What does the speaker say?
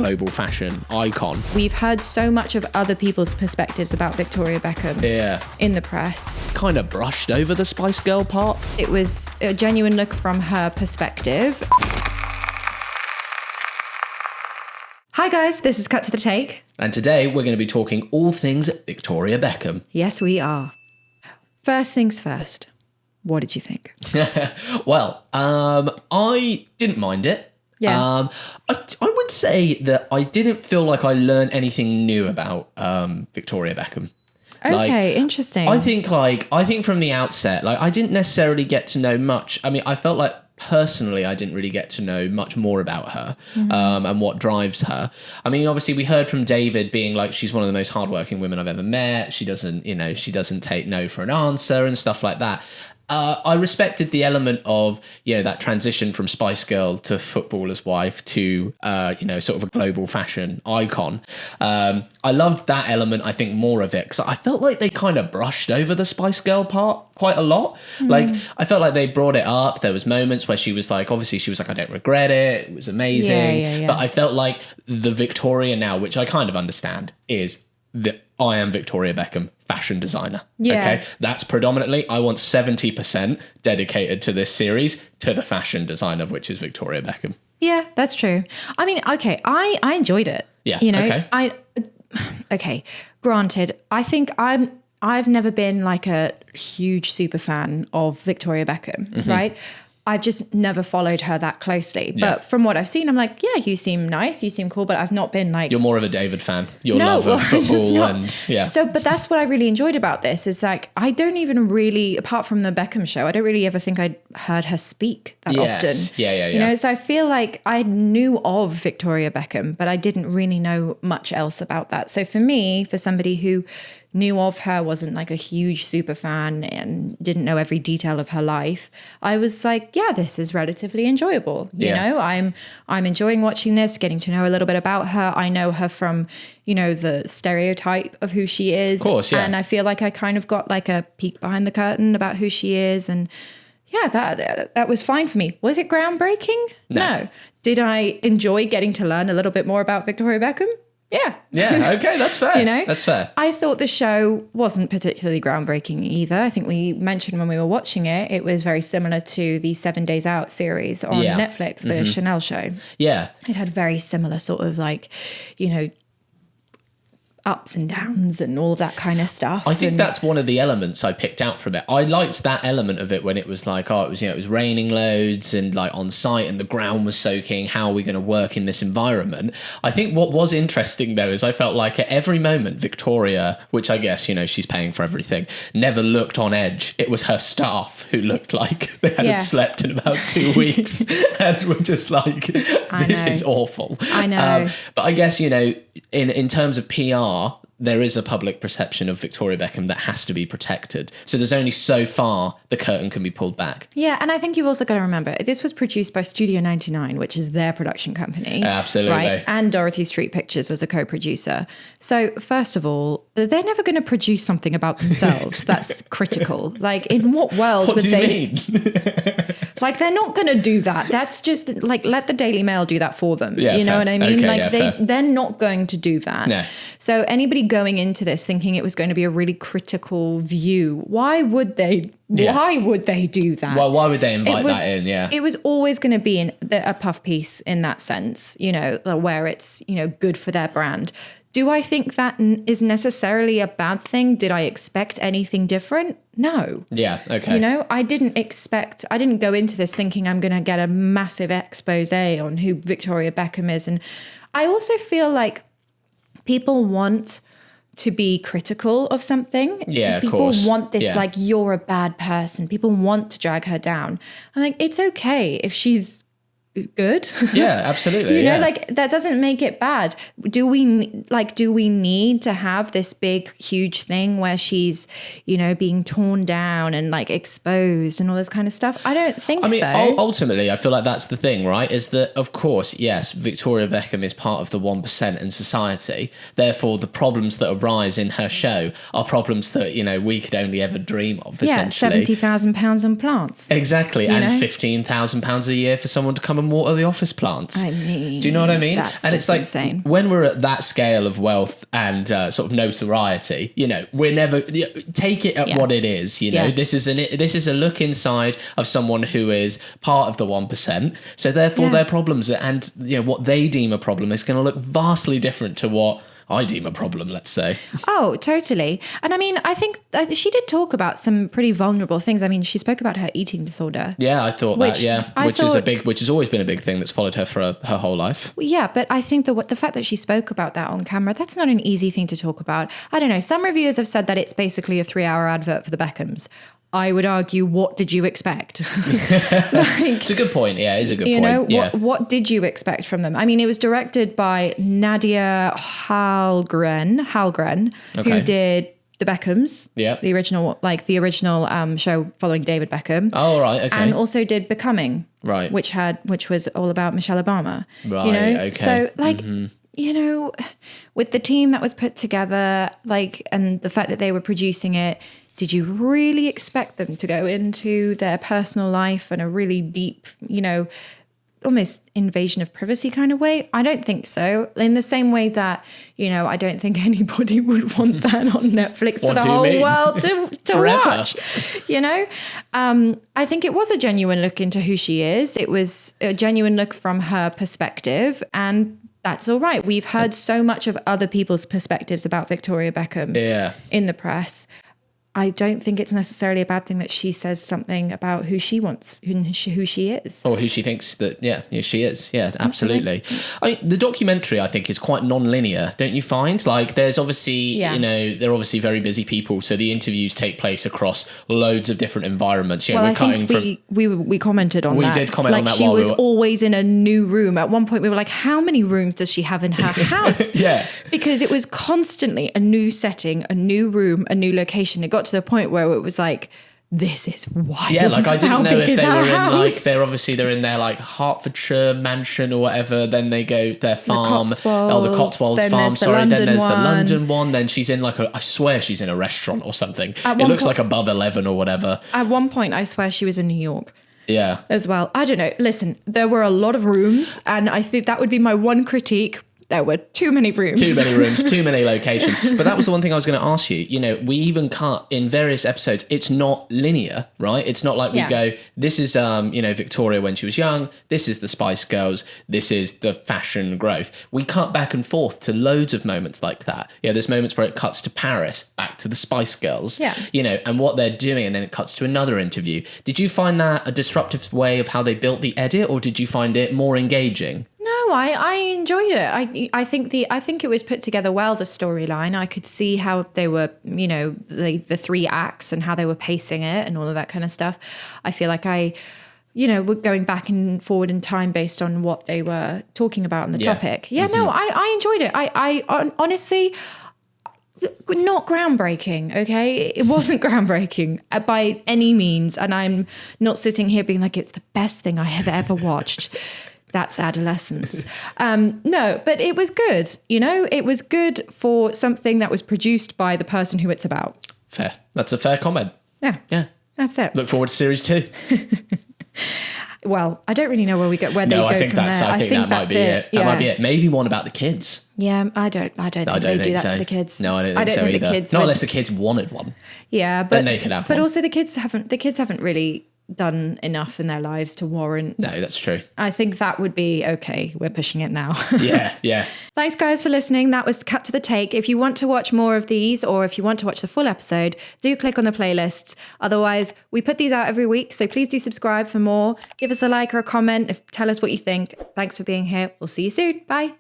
global fashion icon. We've heard so much of other people's perspectives about Victoria Beckham in the press. Kind of brushed over the Spice Girl part. It was a genuine look from her perspective. Hi guys, this is Cut to the Take. And today we're going to be talking all things Victoria Beckham. Yes, we are. First things first. What did you think? Well, I didn't mind it. Yeah. I would say that I didn't feel like I learned anything new about Victoria Beckham. Okay, interesting. I think from the outset, I didn't necessarily get to know much. I mean, I felt like personally, I didn't really get to know much more about her and what drives her. I mean, obviously, we heard from David being like, she's one of the most hardworking women I've ever met. She doesn't take no for an answer and stuff like that. I respected the element of, that transition from Spice Girl to footballer's wife to, sort of a global fashion icon. I loved that element, I think, more of it, because I felt like they kind of brushed over the Spice Girl part quite a lot. I felt like they brought it up. There was moments where she was like, I don't regret it. It was amazing. Yeah. But I felt like the Victoria now, which I kind of understand, is that I am Victoria Beckham, fashion designer. Yeah. Okay. That's predominantly, I want 70% dedicated to this series to the fashion designer, which is Victoria Beckham. Yeah, that's true. I mean, okay, I enjoyed it. Yeah. Okay. Okay. Granted, I think I've never been like a huge super fan of Victoria Beckham, right? I've just never followed her that closely. Yeah. But from what I've seen, I'm like, yeah, you seem nice, you seem cool, but I've not been like... You're more of a David fan. Your love of football and... Yeah. So, but that's what I really enjoyed about this is like, I don't even really, apart from the Beckham show, I don't really ever think I'd heard her speak that often. Yeah. So I feel like I knew of Victoria Beckham, but I didn't really know much else about that. So for me, for somebody who knew of her, wasn't like a huge super fan and didn't know every detail of her life, I was like, yeah, this is relatively enjoyable. You know, I'm enjoying watching this, getting to know a little bit about her. I know her from, the stereotype of who she is. Of course, yeah. And I feel like I kind of got like a peek behind the curtain about who she is. And yeah, that was fine for me. Was it groundbreaking? No. Did I enjoy getting to learn a little bit more about Victoria Beckham? Yeah. Yeah, okay, that's fair. That's fair. I thought the show wasn't particularly groundbreaking either. I think we mentioned when we were watching it, it was very similar to the 7 Days Out series on Netflix, the Chanel show. Yeah. It had very similar sort of like, ups and downs and all that kind of stuff. I think that's one of the elements I picked out from it. I liked that element of it when it was like, it was raining loads and like on site and the ground was soaking. How are we going to work in this environment? I think what was interesting though is I felt like at every moment Victoria, which I guess, she's paying for everything, never looked on edge. It was her staff who looked like they hadn't slept in about 2 weeks and were just like, this is awful. I know. But I guess, in terms of PR, there is a public perception of Victoria Beckham that has to be protected. So there's only so far the curtain can be pulled back. Yeah, and I think you've also got to remember, this was produced by Studio 99, which is their production company. Absolutely. Right? And Dorothy Street Pictures was a co-producer. So first of all, they're never going to produce something about themselves that's critical. Like, in what world what would do you mean? Like, they're not going to do that. That's just, like, let the Daily Mail do that for them. Yeah, you know fair. what I mean? Okay, they're not going to do that. No. So anybody going into this thinking it was going to be a really critical view, why would they? Yeah. Why would they do that? Well, why would they invite that in? Yeah. It was always going to be a puff piece in that sense, where it's, good for their brand. Do I think that is necessarily a bad thing? Did I expect anything different? No. Yeah, okay. I didn't go into this thinking I'm going to get a massive expose on who Victoria Beckham is. And I also feel like people want to be critical of something. Yeah, of people course. Want this, like, you're a bad person. People want to drag her down. I'm like, it's okay if she's good. Yeah, absolutely. Like, that doesn't make it bad. Do we need to have this big, huge thing where she's, being torn down and like exposed and all this kind of stuff? I don't think so. Ultimately, I feel like that's the thing, right? Is that, of course, yes, Victoria Beckham is part of the 1% in society. Therefore, the problems that arise in her show are problems that, we could only ever dream of, essentially. £70,000 on plants. Exactly. And £15,000 a year for someone to come and water the office plants. I mean, do you know what I mean? That's and just it's like insane. when we're at that scale of wealth and sort of notoriety, we're never take it at what it is. This is a look inside of someone who is part of the 1%. So therefore, their problems and what they deem a problem is going to look vastly different to what I deem a problem, let's say. Oh, totally. And I mean, I think she did talk about some pretty vulnerable things. I mean, she spoke about her eating disorder. Yeah, I thought which has always been a big thing that's followed her for her whole life. Yeah, but I think the fact that she spoke about that on camera, that's not an easy thing to talk about. I don't know. Some reviewers have said that it's basically a 3-hour advert for the Beckhams. I would argue, what did you expect? It's a good point. Yeah, it's a good point. What did you expect from them? I mean, it was directed by Nadia Halgren, who did The Beckhams, the original show following David Beckham. Oh, right, okay. And also did Becoming, right, which was all about Michelle Obama. Right, okay. So with the team that was put together, and the fact that they were producing it, did you really expect them to go into their personal life in a really deep, almost invasion of privacy kind of way? I don't think so. In the same way that, I don't think anybody would want that on Netflix for the whole world to watch. I think it was a genuine look into who she is. It was a genuine look from her perspective, and that's all right. We've heard so much of other people's perspectives about Victoria Beckham in the press. I don't think it's necessarily a bad thing that she says something about who she wants, who she is. Or who she thinks that, she is. Yeah, absolutely. The documentary, I think, is quite non-linear, don't you find? Like, there's obviously, they're obviously very busy people, so the interviews take place across loads of different environments. We commented on that. We did comment on that. She was always in a new room. At one point, we were like, how many rooms does she have in her house? Because it was constantly a new setting, a new room, a new location. It got to the point where it was like, this is wild. Yeah, I didn't know if they were they're in their Hertfordshire mansion or whatever. Then they go their farm, the Cotswolds farm. Then there's the London one. Then she's in I swear she's in a restaurant or something. It looks like above 11 or whatever. At one point, I swear she was in New York. Yeah, as well. I don't know. Listen, there were a lot of rooms, and I think that would be my one critique. There were too many rooms, too many locations. But that was the one thing I was going to ask you. We even cut in various episodes. It's not linear, right? It's not like we go, this is, Victoria when she was young. This is the Spice Girls. This is the fashion growth. We cut back and forth to loads of moments like that. Yeah, there's moments where it cuts to Paris, back to the Spice Girls. Yeah. And what they're doing, and then it cuts to another interview. Did you find that a disruptive way of how they built the edit, or did you find it more engaging? No, I enjoyed it. I think it was put together well, the storyline. I could see how they were, the 3 acts and how they were pacing it and all of that kind of stuff. I feel like we're going back and forward in time based on what they were talking about on the topic. Yeah, no, I enjoyed it. I honestly, not groundbreaking, okay? It wasn't groundbreaking by any means. And I'm not sitting here being like, it's the best thing I have ever watched. That's adolescence. No, but it was good. It was good for something that was produced by the person who it's about. Fair. That's a fair comment. Yeah. Yeah. That's it. Look forward to series 2. Well, I don't really know where they go from there. I think that might be it. That might be it. Maybe one about the kids. Yeah, I don't think they do that to the kids. No, I don't think so either. Not unless the kids wanted one. Yeah, but then they could have one. But also the kids haven't really done enough in their lives to warrant. No, that's true. I think that would be okay. We're pushing it now. Yeah. Thanks, guys, for listening. That was Cut to the Take. If you want to watch more of these, or if you want to watch the full episode, do click on the playlists. Otherwise, we put these out every week, so please do subscribe for more. Give us a like or a comment. Tell us what you think. Thanks for being here. We'll see you soon. Bye.